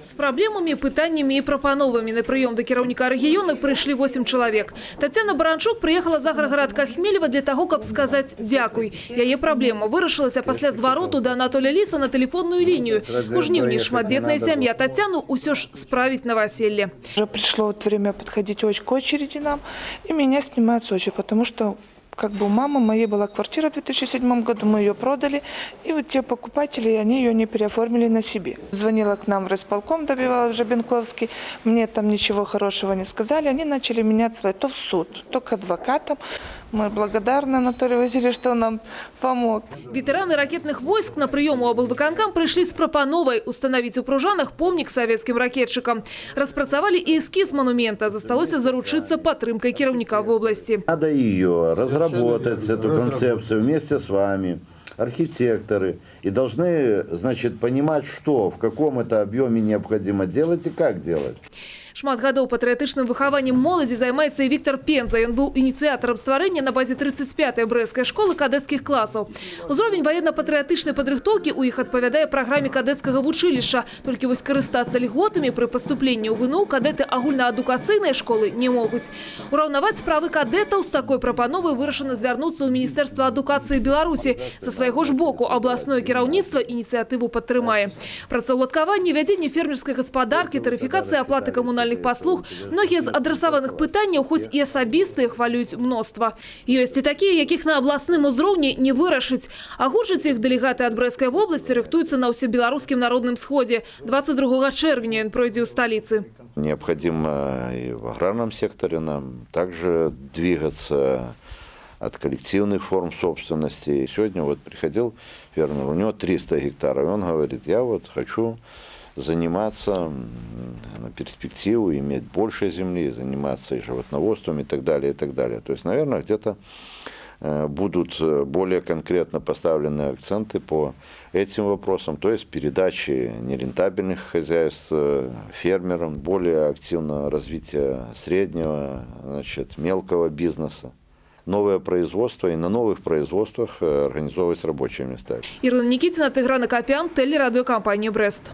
С проблемами, пытаннями и прапановами на прием до кіраўніка региона пришли 8 человек. Татьяна Баранчук приехала за городка Хмелева для того, как сказать «дякуй». Яе проблема вырашилася после звороту до Анатолия Лиса на телефонную линию. У жніўні шматдетная семья Татьяну усё ж справить новоселье. Уже пришло вот время подходить к очереди нам, и меня снимают с очереди, потому что как бы у мамы моей была квартира в 2007 году, мы ее продали, и вот те покупатели, они ее не переоформили на себе. Звонила к нам в райисполком, добивалась Жабенковский, мне там ничего хорошего не сказали, они начали меня отсылать то в суд, то к адвокатам. Мы благодарны Анатолию Васильевичу, что он нам помог. Ветераны ракетных войск на прием у облвыканкам пришли с прапановой установить у Пружанах помник советским ракетчикам. Распрацовали и эскиз монумента, засталося заручиться падтрымкай кіраўніка в области. Надо ее разработать, эту концепцию вместе с вами, архитекторы, и должны, значит, понимать, что, в каком это объеме необходимо делать и как делать. Шмат гадоў патрыятычным выхаваннем моладзі займаецца і Віктор Пенза. Ён быў ініцыятарам стварэння на базе 35-й брэсцкай школы кадэцкіх класаў. Узровень военно-патрыятычнай падрыхтоўкі у іх адпавядае праграме кадэцкага вучылішча. Толькі вось карыстацца льготамі пры паступленні ў ВНУ кадэты агульнаадукацыйнай школы не могуць. Ураўнаваць справы кадэтаў з такой прапановай вырашана звярнуцца ў Міністэрства адукацыі Беларусі. Са свайго ж боку абласное кіраўніцтва ініцыятыву падтрымае. Працаўладкаванне, вядзенне фермерскай гаспадаркі, тарыфікацыя аплаты камунальных паслуг, многие из адресаваных пытанняў, хоць і асабістыя, хвалююць мноства. Ёсць і такія, якіх на абласным узроўні не вырашыць. Агучаць іх дэлегаты ад Брэсцкай вобласці рыхтуюцца на ўсебеларускім народным сходзе. 22 чэрвеня ён пройдзе ў сталіцы. Необходимо и в аграрном секторе нам также двигаться от коллективных форм собственности. Сегодня вот приходил фермер, у него 300 гектаров, и он говорит, я вот хочу заниматься на перспективу, иметь больше земли, заниматься и животноводством и так далее, и так далее. То есть, наверное, где-то будут более конкретно поставлены акценты по этим вопросам, то есть передачи нерентабельных хозяйств фермерам, более активное развитие среднего, значит, мелкого бизнеса. Новое производство и на новых производствах организовывать рабочие места. Ирина Никитина, Тигран Акопян, телерадиокомпания «Брест».